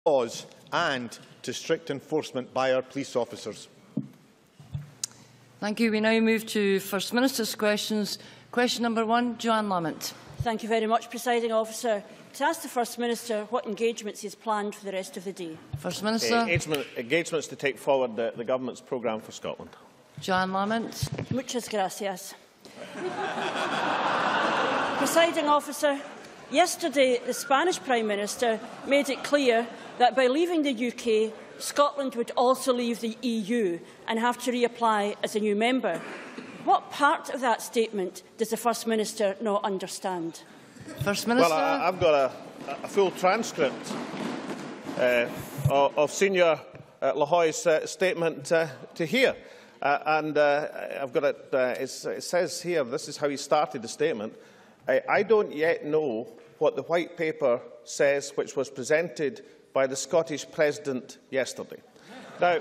laws and to strict enforcement by our police officers. Thank you. We now move to First Minister's questions. Question number 1, Joanne Lamont. Thank you very much, Presiding Officer. To ask the First Minister what engagements he has planned for the rest of the day. First Minister. Engagements to take forward the Government's programme for Scotland. Joanne Lamont. Muchas gracias. Presiding Officer, yesterday the Spanish Prime Minister made it clear that by leaving the UK, Scotland would also leave the EU and have to reapply as a new member. What part of that statement does the First Minister not understand? First Minister. Well, I've got a full transcript of Senior Lahoy's statement to hear. I've got it. It says here, this is how he started the statement. I don't yet know what the white paper says, which was presented by the Scottish President yesterday. Now,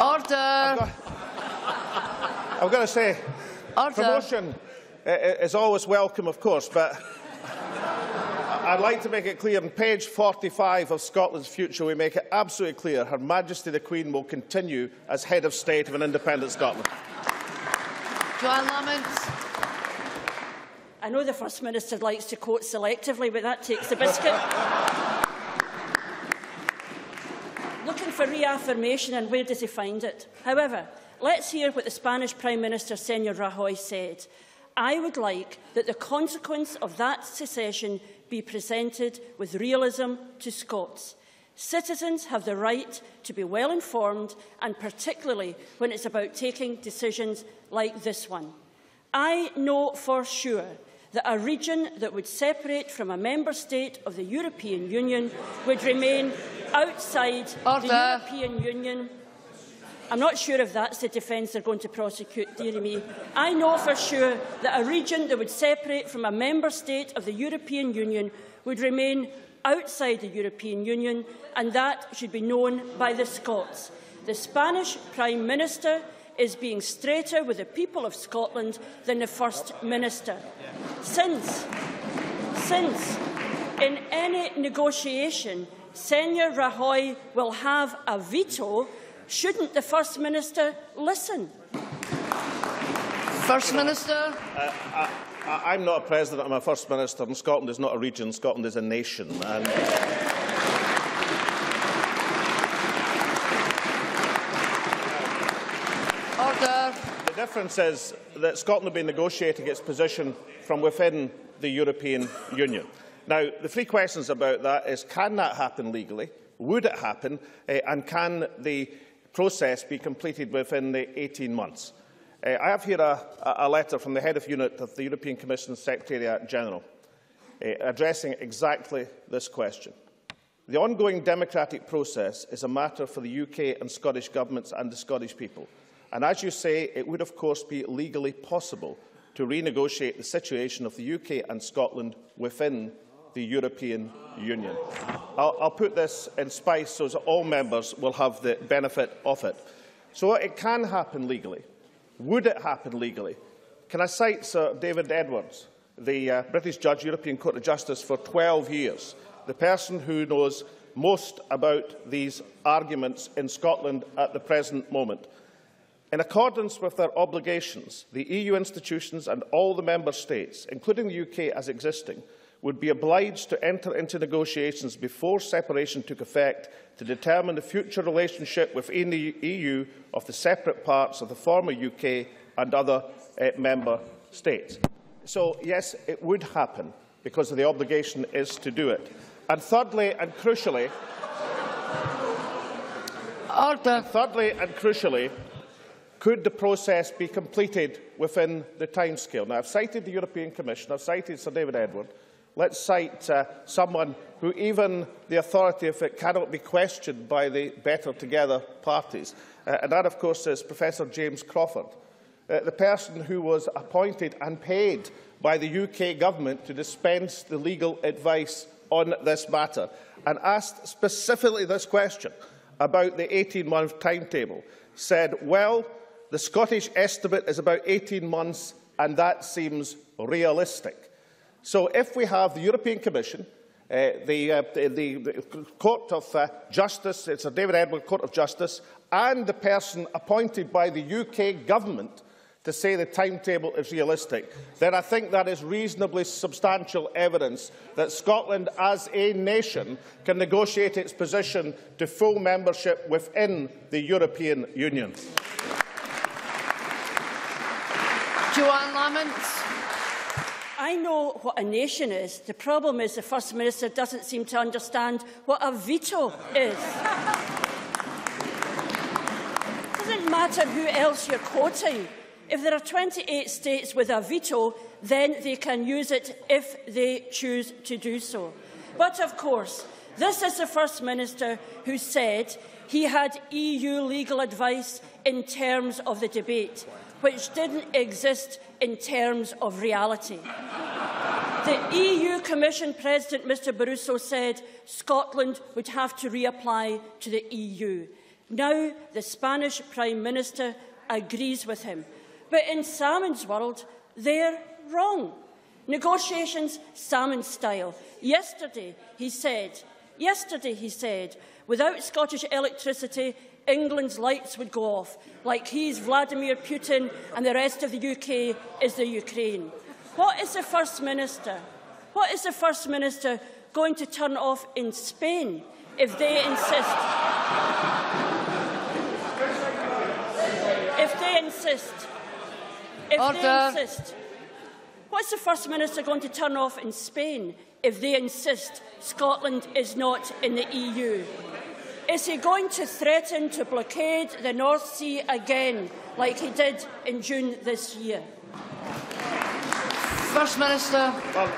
Order. I've got to say, Order. Promotion is always welcome, of course, but I'd like to make it clear, on page 45 of Scotland's Future, we make it absolutely clear Her Majesty the Queen will continue as Head of State of an independent Scotland. Joanne Lamont. I know the First Minister likes to quote selectively, but that takes the biscuit. Looking for reaffirmation, and where does he find it? However, let's hear what the Spanish Prime Minister, Senor Rajoy, said. I would like that the consequence of that secession be presented with realism to Scots. Citizens have the right to be well informed, and particularly when it's about taking decisions like this one. I know for sure that a region that would separate from a member state of the European Union would remain outside the European Union. I'm not sure if that's the defence they're going to prosecute, dearie me. I know for sure that a region that would separate from a member state of the European Union would remain outside the European Union, and that should be known by the Scots. The Spanish Prime Minister is being straighter with the people of Scotland than the First Minister. Since in any negotiation, Senor Rajoy will have a veto, shouldn't the First Minister listen? First Minister. I'm not a President, I'm a First Minister, and Scotland is not a region, Scotland is a nation. Order. The difference is that Scotland will be negotiating its position from within the European Union. Now, the three questions about that is, can that happen legally? Would it happen? And can the process be completed within the 18 months? I have here a letter from the Head of Unit of the European Commission's Secretariat-General addressing exactly this question. The ongoing democratic process is a matter for the UK and Scottish governments and the Scottish people. And as you say, it would of course be legally possible to renegotiate the situation of the UK and Scotland within the European Union. I'll put this in spice so that all members will have the benefit of it. So it can happen legally. Would it happen legally? Can I cite Sir David Edwards, the British judge, European Court of Justice for 12 years, the person who knows most about these arguments in Scotland at the present moment. In accordance with their obligations, the EU institutions and all the member states, including the UK as existing, would be obliged to enter into negotiations before separation took effect to determine the future relationship within the EU of the separate parts of the former UK and other member states. So, yes, it would happen because the obligation is to do it. And thirdly and crucially, could the process be completed within the timescale? Now, I've cited the European Commission, I've cited Sir David Edward. Let's cite someone who even the authority of it cannot be questioned by the Better Together parties. And that, of course, is Professor James Crawford, the person who was appointed and paid by the UK government to dispense the legal advice on this matter, and asked specifically this question about the 18-month timetable, said, well, the Scottish estimate is about 18 months and that seems realistic. So if we have the European Commission, the Court of Justice, it's a David Edward Court of Justice, and the person appointed by the UK government to say the timetable is realistic, then I think that is reasonably substantial evidence that Scotland as a nation can negotiate its position to full membership within the European Union. Joanne Lamont. I know what a nation is. The problem is the First Minister doesn't seem to understand what a veto is. It doesn't matter who else you're quoting. If there are 28 states with a veto, then they can use it if they choose to do so. But of course, this is the First Minister who said he had EU legal advice in terms of the debate, which didn't exist in terms of reality. The EU Commission President, Mr Barroso, said Scotland would have to reapply to the EU. Now the Spanish Prime Minister agrees with him. But in Salmond's world, they're wrong. Negotiations, Salmond style. Yesterday, he said, without Scottish electricity, England's lights would go off, like he's Vladimir Putin and the rest of the UK is the Ukraine. What is the First Minister going to turn off in Spain if they insist? What's the First Minister going to turn off in Spain if they insist Scotland is not in the EU? Is he going to threaten to blockade the North Sea again, like he did in June this year? First Minister. Well,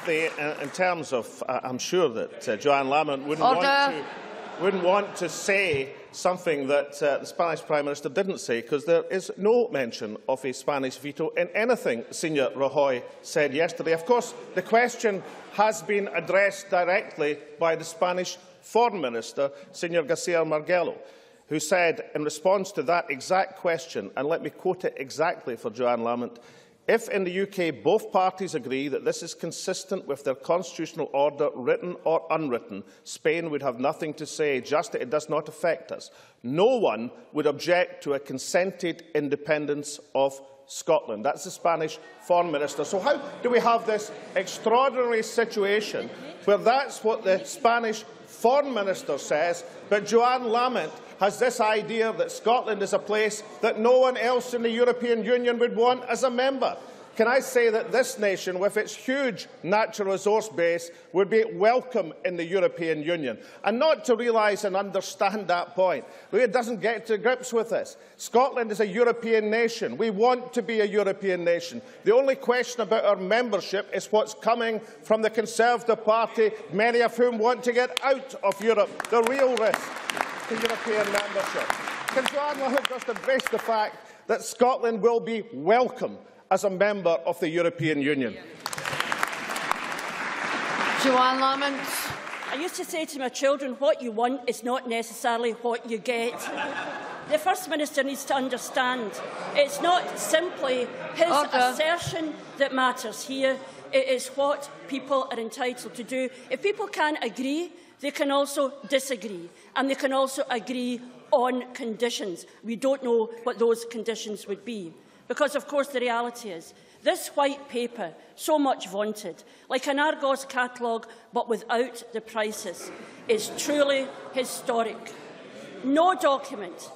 in terms of, I'm sure that Joanne Lamont wouldn't want to say something that the Spanish Prime Minister didn't say, because there is no mention of a Spanish veto in anything Senior Rajoy said yesterday. Of course, the question has been addressed directly by the Spanish Foreign Minister, Senior García Margallo, who said in response to that exact question, and let me quote it exactly for Joanne Lamont, "If in the UK both parties agree that this is consistent with their constitutional order, written or unwritten, Spain would have nothing to say, just that it does not affect us. No one would object to a consented independence of Scotland." That's the Spanish Foreign Minister. So how do we have this extraordinary situation where that's what the Spanish Foreign Minister says, but Joanne Lamont has this idea that Scotland is a place that no one else in the European Union would want as a member? Can I say that this nation, with its huge natural resource base, would be welcome in the European Union? And not to realise and understand that point. It doesn't get to grips with this. Scotland is a European nation. We want to be a European nation. The only question about our membership is what's coming from the Conservative Party, many of whom want to get out of Europe. The real risk to European membership. Can Joanne Lamont just embrace the fact that Scotland will be welcome as a member of the European Union? Joanne Lamont. I used to say to my children, what you want is not necessarily what you get. The First Minister needs to understand it's not simply his assertion that matters here, it is what people are entitled to do. If people can't agree, they can also disagree, and they can also agree on conditions. We don't know what those conditions would be. Because, of course, the reality is, this white paper, so much vaunted, like an Argos catalogue but without the prices, is truly historic. No document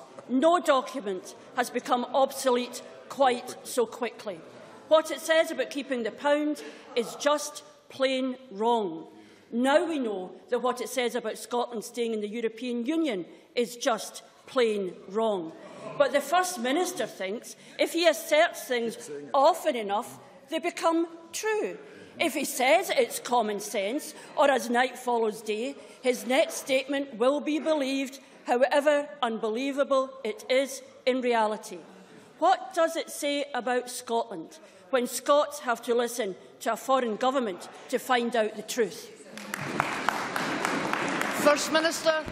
has become obsolete quite so quickly. What it says about keeping the pound is just plain wrong. Now we know that what it says about Scotland staying in the European Union is just plain wrong. But the First Minister thinks if he asserts things often enough, they become true. If he says it's common sense, or as night follows day, his next statement will be believed, however unbelievable it is in reality. What does it say about Scotland when Scots have to listen to a foreign government to find out the truth? First Minister.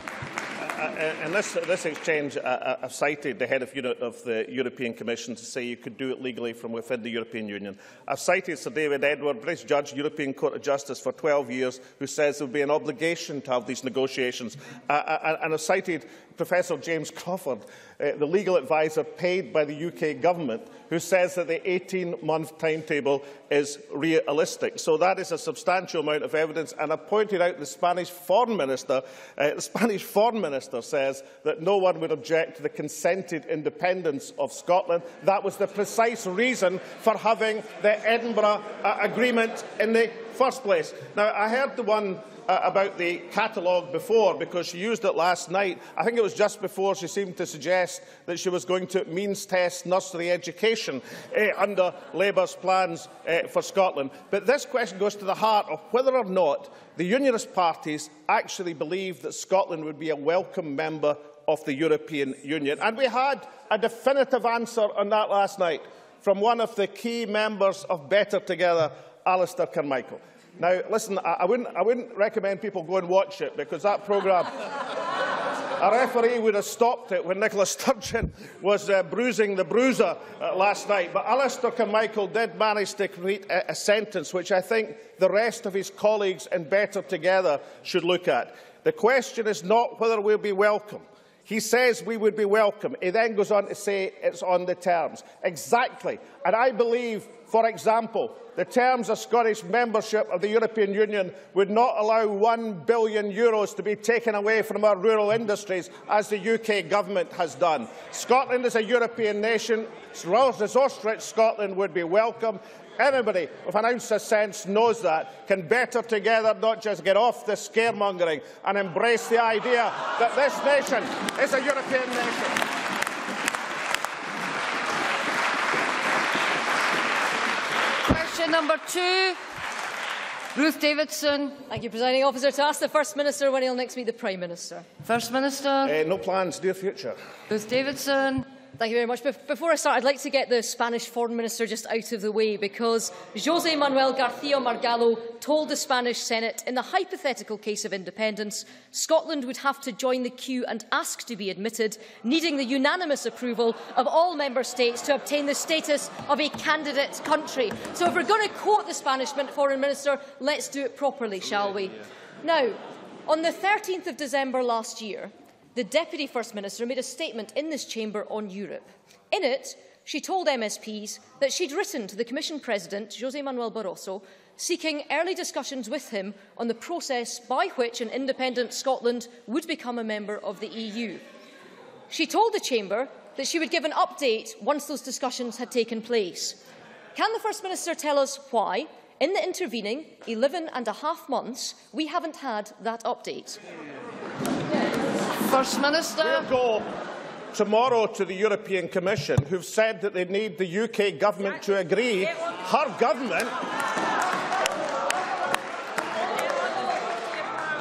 In this exchange, I've cited the head of unit of the European Commission to say you could do it legally from within the European Union. I've cited Sir David Edward, British judge, European Court of Justice for 12 years, who says there would be an obligation to have these negotiations. And I've cited Professor James Crawford, the legal adviser paid by the UK government, who says that the 18-month timetable is realistic. So that is a substantial amount of evidence. And I pointed out the Spanish Foreign Minister. The Spanish Foreign Minister says that no one would object to the consented independence of Scotland. That was the precise reason for having the Edinburgh Agreement in the first place. Now, I heard the one about the catalogue before, because she used it last night. I think it was just before she seemed to suggest that she was going to means-test nursery education under Labour's plans for Scotland. But this question goes to the heart of whether or not the Unionist parties actually believe that Scotland would be a welcome member of the European Union. And we had a definitive answer on that last night from one of the key members of Better Together, Alistair Carmichael. Now, listen, I wouldn't recommend people go and watch it, because that programme, a referee would have stopped it when Nicola Sturgeon was bruising the bruiser last night. But Alistair Carmichael did manage to complete a sentence which I think the rest of his colleagues in Better Together should look at. The question is not whether we'll be welcome. He says we would be welcome. He then goes on to say it's on the terms. Exactly. And I believe, for example, the terms of Scottish membership of the European Union would not allow €1 billion to be taken away from our rural industries, as the UK government has done. Scotland is a European nation. Resource-rich Scotland would be welcome. Anybody with an ounce of sense knows that. Can Better Together not just get off the scaremongering and embrace the idea that this nation is a European nation? Question number 2, Ruth Davidson. Thank you, Presiding Officer. To ask the First Minister when he'll next meet the Prime Minister. First Minister. No plans, near future. Ruth Davidson. Thank you very much. Before I start, I'd like to get the Spanish Foreign Minister just out of the way, because José Manuel García Margallo told the Spanish Senate in the hypothetical case of independence, Scotland would have to join the queue and ask to be admitted, needing the unanimous approval of all member states to obtain the status of a candidate country. So if we're going to quote the Spanish Foreign Minister, let's do it properly, shall we? Now, on the 13th of December last year, the Deputy First Minister made a statement in this chamber on Europe. In it, she told MSPs that she'd written to the Commission President, José Manuel Barroso, seeking early discussions with him on the process by which an independent Scotland would become a member of the EU. She told the chamber that she would give an update once those discussions had taken place. Can the First Minister tell us why, in the intervening 11.5 months, we haven't had that update? First Minister. We'll go tomorrow to the European Commission, who've said that they need the UK government to agree. Her government.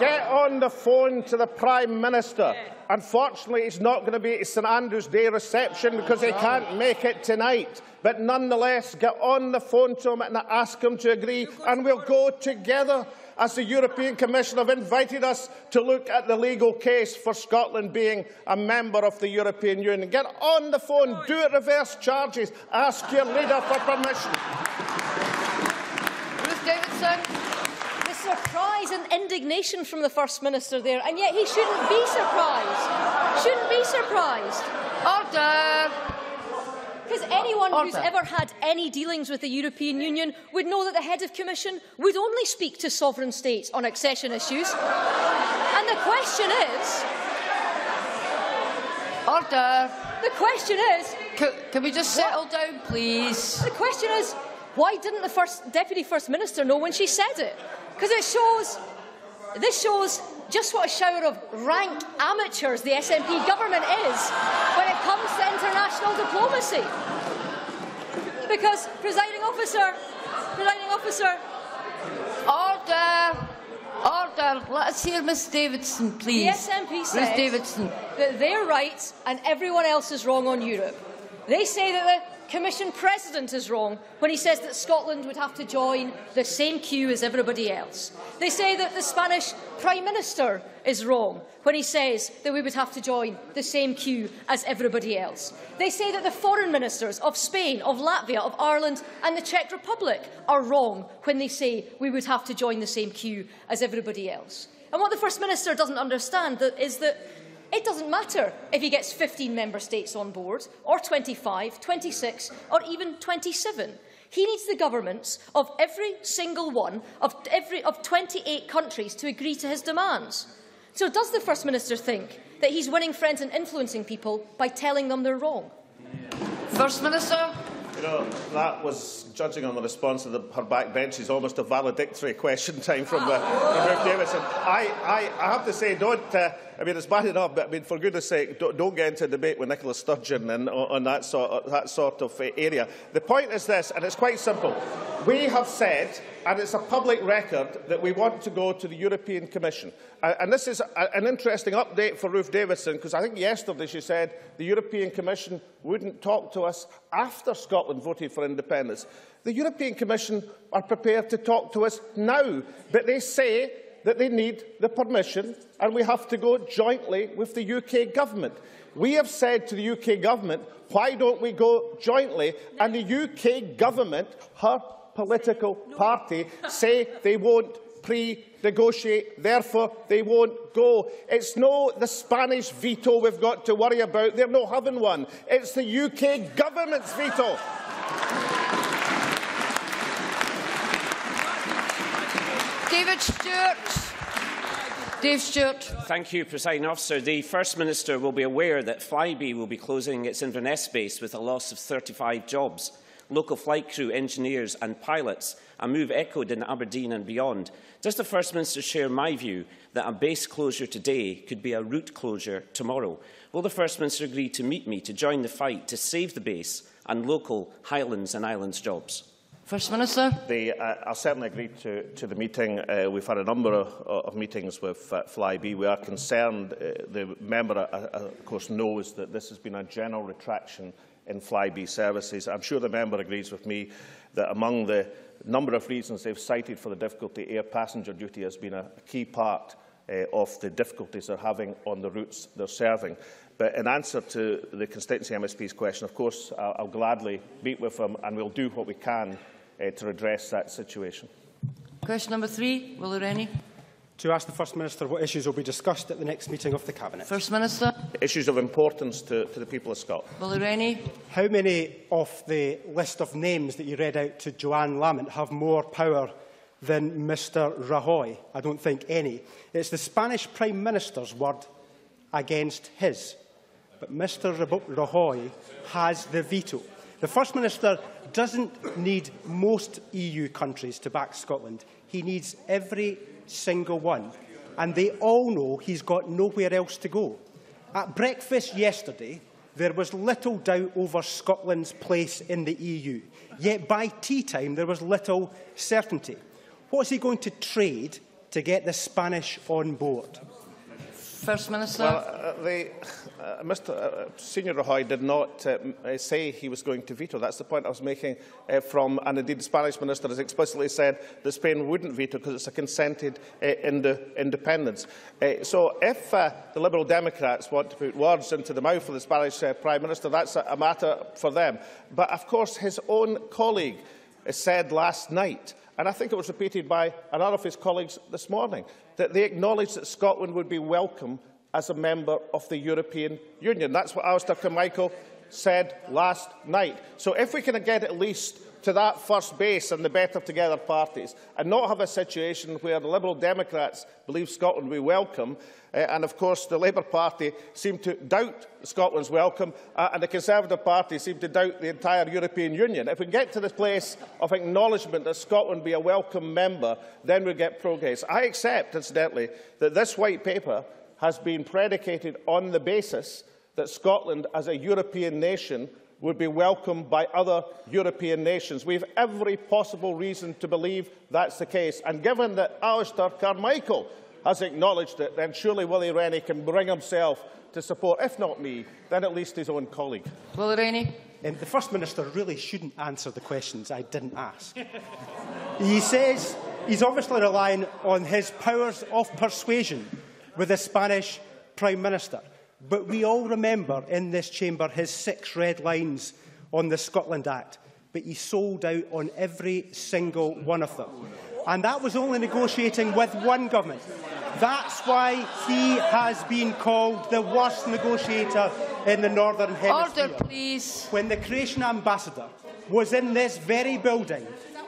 Get on the phone to the Prime Minister. Unfortunately, it's not going to be a St Andrew's Day reception because he can't make it tonight. But nonetheless, get on the phone to him and ask him to agree, and we'll go together. As the European Commission have invited us to look at the legal case for Scotland being a member of the European Union. Get on the phone, do it reverse charges, ask your leader for permission. Ruth Davidson. The surprise and indignation from the First Minister there, and yet he shouldn't be surprised. Shouldn't be surprised. Order. Because anyone who's ever had any dealings with the European Union would know that the head of commission would only speak to sovereign states on accession issues. And the question is... Order. The question is... Can we just settle down, please? The question is, why didn't the Deputy First Minister know when she said it? Because this shows just what a shower of rank amateurs the SNP government is when it comes to international diplomacy. Because, Presiding Officer, Order. Let us hear Ms Davidson, please. The SNP says that they're right and everyone else is wrong on Europe. They say that the Commission President is wrong when he says that Scotland would have to join the same queue as everybody else. They say that the Spanish Prime Minister is wrong when he says that we would have to join the same queue as everybody else. They say that the foreign ministers of Spain, of Latvia, of Ireland and the Czech Republic are wrong when they say we would have to join the same queue as everybody else. And what the First Minister doesn't understand is that it doesn't matter if he gets 15 member states on board, or 25, 26, or even 27. He needs the governments of every single one of 28 countries to agree to his demands. So does the First Minister think that he's winning friends and influencing people by telling them they're wrong? First Minister. You know, that was, judging on the response of her backbenches, almost a valedictory question time from Ruth Davidson. I have to say, I mean, it's bad enough, but I mean, for goodness sake, don't get into a debate with Nicola Sturgeon and on that sort of area. The point is this, and it's quite simple. We have said, and it's a public record, that we want to go to the European Commission. And this is an interesting update for Ruth Davidson, because I think yesterday she said the European Commission wouldn't talk to us after Scotland voted for independence. The European Commission are prepared to talk to us now, but they say that they need the permission and we have to go jointly with the UK government. We have said to the UK government, why don't we go jointly? And the UK government, her political party, say they won't pre-negotiate, therefore they won't go. It's no the Spanish veto we've got to worry about. They're not having one. It's the UK government's veto. David Stewart. Dave Stewart. Thank you, Presiding Officer. The First Minister will be aware that Flybe will be closing its Inverness base with a loss of 35 jobs. Local flight crew, engineers and pilots, a move echoed in Aberdeen and beyond. Does the First Minister share my view that a base closure today could be a route closure tomorrow? Will the First Minister agree to meet me to join the fight to save the base and local Highlands and Islands jobs? First Minister. I'll certainly agree to the meeting. We've had a number of meetings with Flybe. We are concerned. The member, of course, knows that this has been a general retraction in Flybe services. I'm sure the member agrees with me that among the number of reasons they've cited for the difficulty, air passenger duty has been a key part of the difficulties they're having on the routes they're serving. But in answer to the constituency MSP's question, of course, I'll gladly meet with them and we'll do what we can to redress that situation. Question number 3, will there any? To ask the First Minister what issues will be discussed at the next meeting of the Cabinet. First Minister. Issues of importance to the people of Scotland. Will there any? How many of the list of names that you read out to Joanne Lamont have more power than Mr Rajoy? I don't think any. It's the Spanish Prime Minister's word against his. But Mr Rajoy has the veto. The First Minister doesn't need most EU countries to back Scotland. He needs every single one. And they all know he's got nowhere else to go. At breakfast yesterday, there was little doubt over Scotland's place in the EU. Yet by tea time, there was little certainty. What's he going to trade to get the Spanish on board? First Minister. Well, Senior Rajoy did not say he was going to veto. That's the point I was making and indeed the Spanish Minister has explicitly said that Spain wouldn't veto because it's a consented independence. So if the Liberal Democrats want to put words into the mouth of the Spanish Prime Minister, that's a matter for them. But of course his own colleague said last night, and I think it was repeated by another of his colleagues this morning, that they acknowledged that Scotland would be welcome as a member of the European Union. That's what Alistair Carmichael said last night. So if we can get at least to that first base and the Better Together parties and not have a situation where the Liberal Democrats believe Scotland will be welcome and of course the Labour Party seem to doubt Scotland's welcome and the Conservative Party seem to doubt the entire European Union. If we get to the place of acknowledgement that Scotland be a welcome member, then we'll get progress. I accept, incidentally, that this white paper has been predicated on the basis that Scotland as a European nation would be welcomed by other European nations. We have every possible reason to believe that's the case. And given that Alistair Carmichael has acknowledged it, then surely Willie Rennie can bring himself to support, if not me, then at least his own colleague. Will there any? The First Minister really shouldn't answer the questions I didn't ask. He says he's obviously relying on his powers of persuasion with the Spanish Prime Minister. But we all remember in this chamber his 6 red lines on the Scotland Act. But he sold out on every single one of them. And that was only negotiating with one government. That's why he has been called the worst negotiator in the Northern Hemisphere. Order, please. When the Croatian ambassador was in this very building,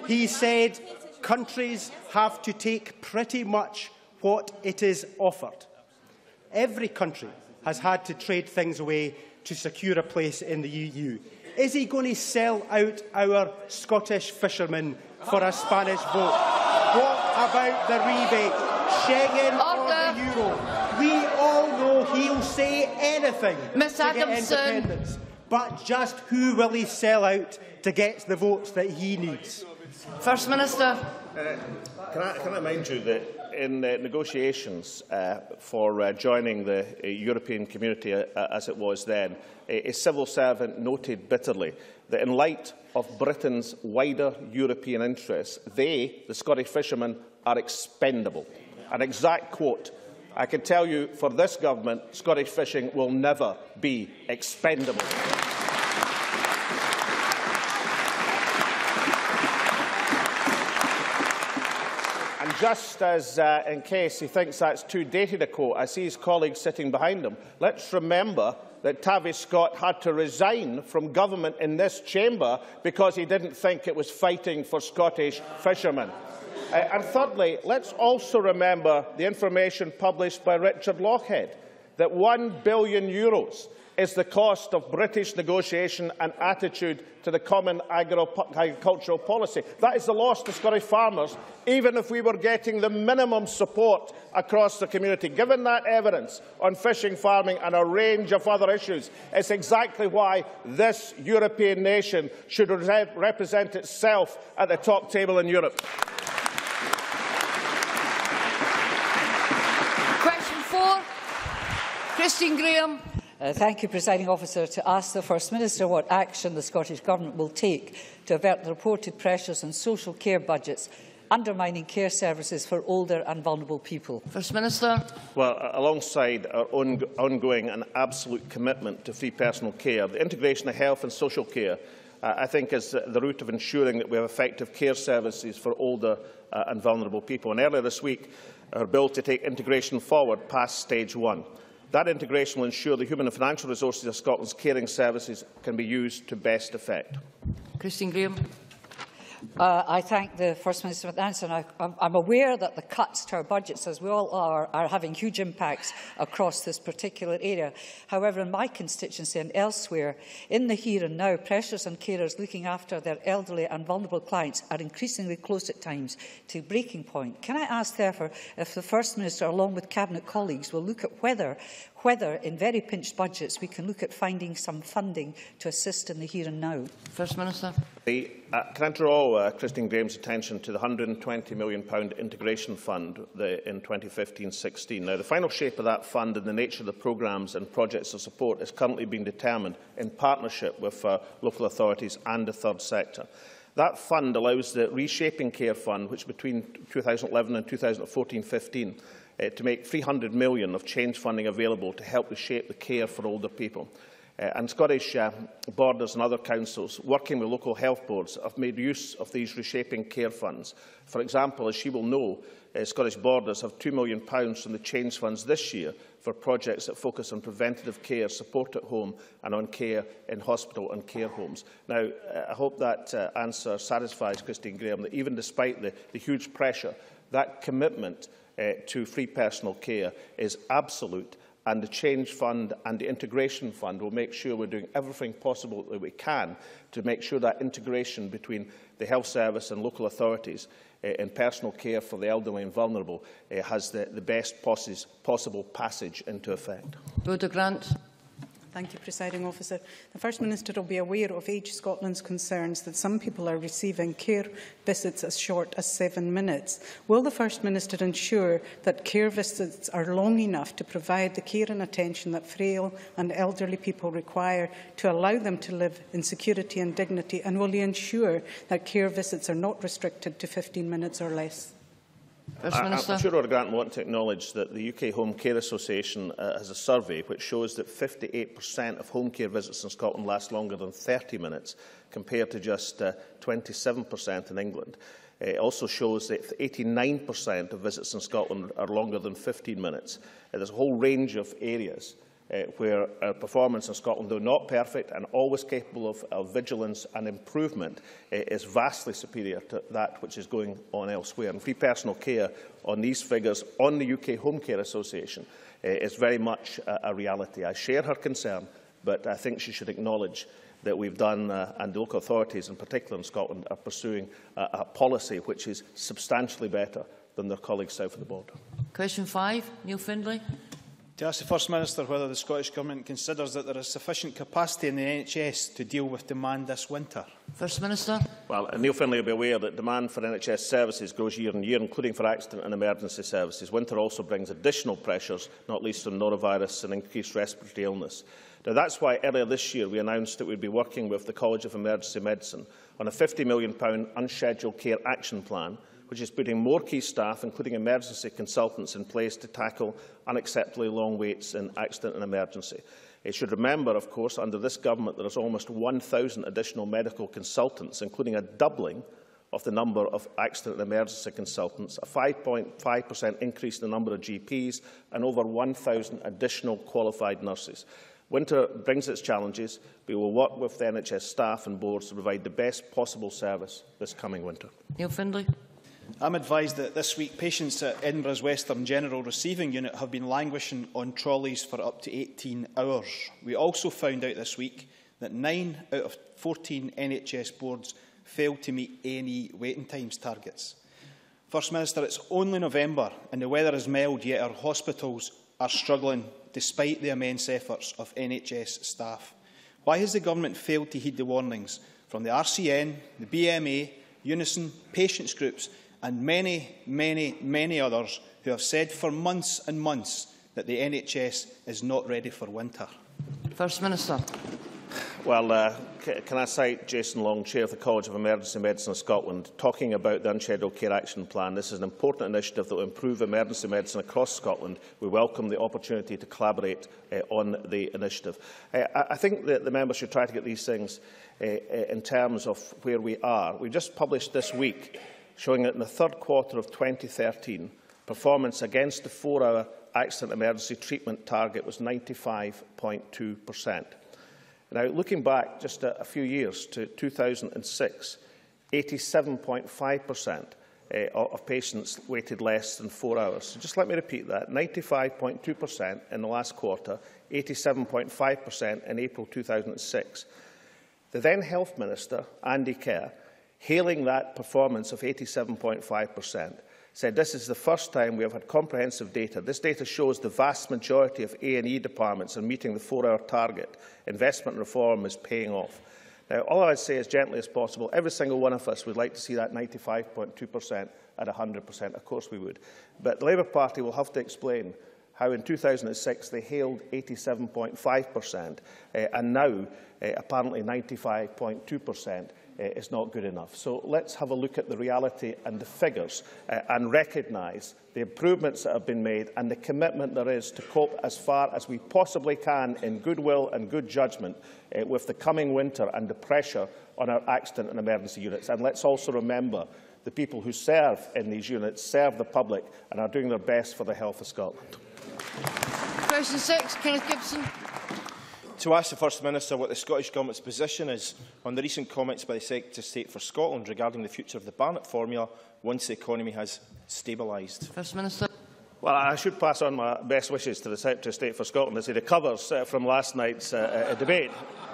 he said countries have to take pretty much what it is offered. Every country has had to trade things away to secure a place in the EU. Is he going to sell out our Scottish fishermen for a Spanish vote? What about the rebate? Schengen or the euro? We all know he'll say anything Ms. to get Adamson. independence. But just who will he sell out to get the votes that he needs? First Minister. Can I remind you that in negotiations for joining the European community as it was then, a civil servant noted bitterly that in light of Britain's wider European interests, they, the Scottish fishermen, are expendable. An exact quote. I can tell you, for this government, Scottish fishing will never be expendable. And just as, in case he thinks that's too dated a quote, I see his colleagues sitting behind him. Let's remember that Tavish Scott had to resign from government in this chamber because he didn't think it was fighting for Scottish fishermen. And thirdly, let's also remember the information published by Richard Lochhead, that €1 billion is the cost of British negotiation and attitude to the common agricultural policy. That is the loss to Scottish farmers, even if we were getting the minimum support across the community. Given that evidence on fishing, farming and a range of other issues, it's exactly why this European nation should represent itself at the top table in Europe. Question 4. Christine Graham. Thank you, Presiding Officer. To ask the First Minister what action the Scottish Government will take to avert the reported pressures on social care budgets, undermining care services for older and vulnerable people. First Minister. Well, alongside our ongoing and absolute commitment to free personal care, the integration of health and social care, I think, is the route of ensuring that we have effective care services for older and vulnerable people. And earlier this week, our bill to take integration forward passed stage 1. That integration will ensure the human and financial resources of Scotland's caring services can be used to best effect. Christine Graham. I thank the First Minister for the answer. And I'm aware that the cuts to our budgets, as we all are having huge impacts across this particular area. However, in my constituency and elsewhere, in the here and now, pressures on carers looking after their elderly and vulnerable clients are increasingly close at times to breaking point. Can I ask, therefore, if the First Minister, along with Cabinet colleagues, will look at whether in very pinched budgets we can look at finding some funding to assist in the here and now? First Minister. Can I draw Christine Graham's attention to the £120 million integration fund in 2015-16? Now, the final shape of that fund and the nature of the programmes and projects of support is currently being determined in partnership with local authorities and the third sector. That fund allows the Reshaping Care Fund, which between 2011 and 2014-15, to make £300 million of change funding available to help reshape the care for older people. And Scottish Borders and other councils, working with local health boards, have made use of these reshaping care funds. For example, as she will know, Scottish Borders have £2 million from the change funds this year for projects that focus on preventative care, support at home and on care in hospital and care homes. Now, I hope that answer satisfies Christine Graham that even despite the huge pressure, that commitment to free personal care is absolute, and the Change Fund and the Integration Fund will make sure we're doing everything possible that we can to make sure that integration between the health service and local authorities in personal care for the elderly and vulnerable has the best possible passage into effect. Rhoda Grant. Thank you, Presiding Officer. The First Minister will be aware of Age Scotland's concerns that some people are receiving care visits as short as 7 minutes. Will the First Minister ensure that care visits are long enough to provide the care and attention that frail and elderly people require to allow them to live in security and dignity? And will he ensure that care visits are not restricted to 15 minutes or less? I'm sure Lord Grant will want to acknowledge that the UK Home Care Association has a survey which shows that 58% of home care visits in Scotland last longer than 30 minutes, compared to just 27% in England. It also shows that 89% of visits in Scotland are longer than 15 minutes. There's a whole range of areas where our performance in Scotland, though not perfect and always capable of vigilance and improvement, is vastly superior to that which is going on elsewhere. And free personal care on these figures on the UK Home Care Association is very much a reality. I share her concern, but I think she should acknowledge that we've done, and the local authorities in particular in Scotland, are pursuing a policy which is substantially better than their colleagues south of the border. Question 5, Neil Findlay. To ask the First Minister whether the Scottish Government considers that there is sufficient capacity in the NHS to deal with demand this winter. First Minister. Well, Neil Findlay will be aware that demand for NHS services grows year on year, including for accident and emergency services. Winter also brings additional pressures, not least from norovirus and increased respiratory illness. Now, that's why earlier this year we announced that we'd be working with the College of Emergency Medicine on a £50 million unscheduled care action plan, which is putting more key staff, including emergency consultants, in place to tackle unacceptably long waits in accident and emergency. It should remember, of course, under this government there is almost 1,000 additional medical consultants, including a doubling of the number of accident and emergency consultants, a 5.5% increase in the number of GPs, and over 1,000 additional qualified nurses. Winter brings its challenges. We will work with the NHS staff and boards to provide the best possible service this coming winter. Neil Findlay. I'm advised that this week patients at Edinburgh's Western General Receiving Unit have been languishing on trolleys for up to 18 hours. We also found out this week that 9 out of 14 NHS boards failed to meet A&E waiting times targets. First Minister, it's only November and the weather is mild, yet our hospitals are struggling despite the immense efforts of NHS staff. Why has the Government failed to heed the warnings from the RCN, the BMA, Unison, patients groups and many others who have said for months and months that the NHS is not ready for winter? First Minister. Well, can I cite Jason Long, Chair of the College of Emergency Medicine of Scotland, talking about the Unscheduled Care Action Plan. This is an important initiative that will improve emergency medicine across Scotland. We welcome the opportunity to collaborate on the initiative. I think that the members should try to get these things in terms of where we are. We just published this week showing that in the third quarter of 2013, performance against the 4-hour accident emergency treatment target was 95.2%. Now, looking back just a few years to 2006, 87.5% of patients waited less than 4 hours. So just let me repeat that, 95.2% in the last quarter, 87.5% in April 2006. The then Health Minister, Andy Kerr, hailing that performance of 87.5%, said this is the first time we have had comprehensive data. This data shows the vast majority of A&E departments are meeting the 4-hour target. Investment reform is paying off. Now, all I'd say as gently as possible, every single one of us would like to see that 95.2% at 100%. Of course we would. But the Labour Party will have to explain how in 2006 they hailed 87.5% and now apparently 95.2% is not good enough. So let's have a look at the reality and the figures and recognise the improvements that have been made and the commitment there is to cope as far as we possibly can in goodwill and good judgment with the coming winter and the pressure on our accident and emergency units. And let's also remember the people who serve in these units serve the public and are doing their best for the health of Scotland. Question 6, Kenneth Gibson. To ask the First Minister what the Scottish Government's position is on the recent comments by the Secretary of State for Scotland regarding the future of the Barnett formula once the economy has stabilised. First Minister. Well, I should pass on my best wishes to the Secretary of State for Scotland as he recovers from last night's debate.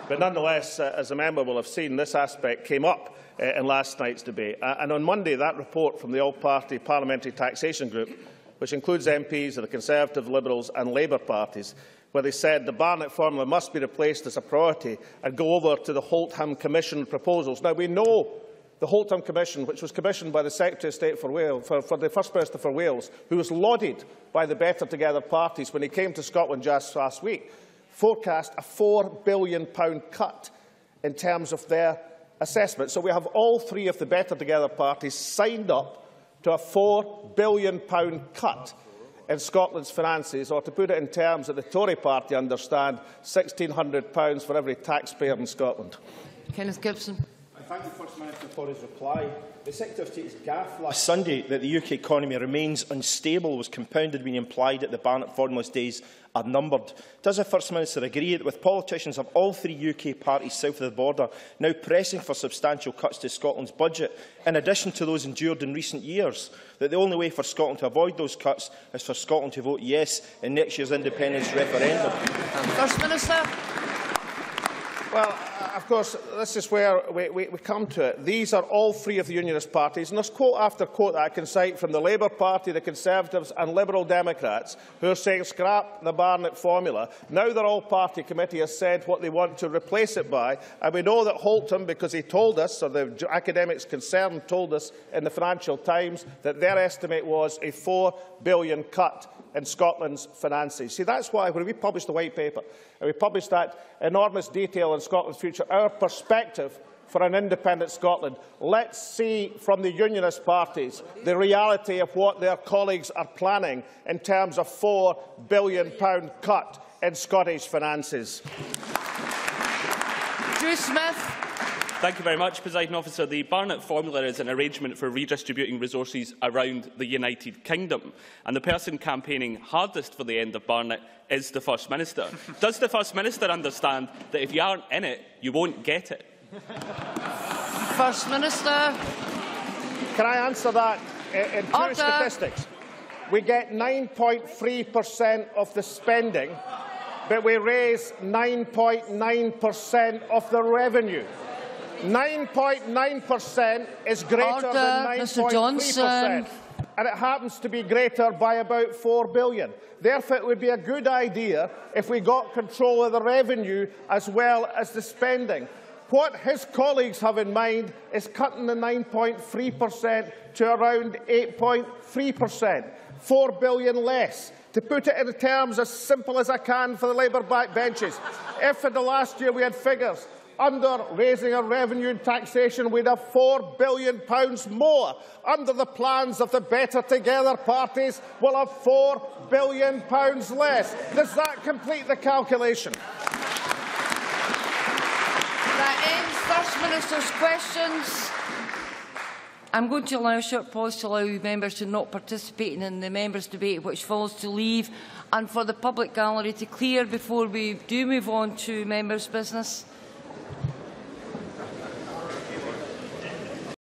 But nonetheless, as a member will have seen, this aspect came up in last night's debate. And on Monday, that report from the All-Party Parliamentary Taxation Group, which includes MPs of the Conservative, Liberals and Labour parties, where they said the Barnett formula must be replaced as a priority and go over to the Holtham Commission proposals. Now, we know the Holtham Commission, which was commissioned by the Secretary of State for Wales, for the First Minister for Wales, who was lauded by the Better Together parties when he came to Scotland just last week, forecast a £4 billion cut in terms of their assessment. So we have all three of the Better Together parties signed up to a £4 billion cut in Scotland's finances, or to put it in terms that the Tory party understand, £1,600 for every taxpayer in Scotland. Kenneth Gibson. I thank the First Minister for his reply. The Secretary of State's gaffe last Sunday that the UK economy remains unstable was compounded when he implied that the Barnett formula's days are numbered. Does the First Minister agree that with politicians of all three UK parties south of the border now pressing for substantial cuts to Scotland's budget, in addition to those endured in recent years, that the only way for Scotland to avoid those cuts is for Scotland to vote yes in next year's independence referendum? First Minister. Well, of course, this is where we come to it. These are all three of the Unionist parties, and there's quote after quote that I can cite from the Labour Party, the Conservatives and Liberal Democrats, who are saying scrap the Barnett formula. Now their all-party committee has said what they want to replace it by, and we know that Holtham, because he told us, or the academics concerned told us in the Financial Times, that their estimate was a £4 billion cut in Scotland's finances. See, that's why when we published the White Paper, and we published that enormous detail in Scotland's future, our perspective for an independent Scotland. Let's see from the Unionist parties the reality of what their colleagues are planning in terms of £4 billion cut in Scottish finances. Drew Smith. Thank you very much, Presiding Officer. The Barnett formula is an arrangement for redistributing resources around the United Kingdom, and the person campaigning hardest for the end of Barnett is the First Minister. Does the First Minister understand that if you aren't in it, you won't get it? First Minister. Can I answer that in two statistics? We get 9.3% of the spending, but we raise 9.9% of the revenue. 9.9% is greater than 9.3%, and it happens to be greater by about £4 billion. Therefore, it would be a good idea if we got control of the revenue as well as the spending. What his colleagues have in mind is cutting the 9.3% to around 8.3%, £4 billion less. To put it in terms as simple as I can for the Labour backbenches, if in the last year we had figures under raising our revenue and taxation, we'd have £4 billion more. Under the plans of the Better Together parties, we'll have £4 billion less. Does that complete the calculation? That ends First Minister's questions. I'm going to allow a short pause to allow members to not participate in the members' debate which follows to leave, and for the public gallery to clear before we do move on to members' business.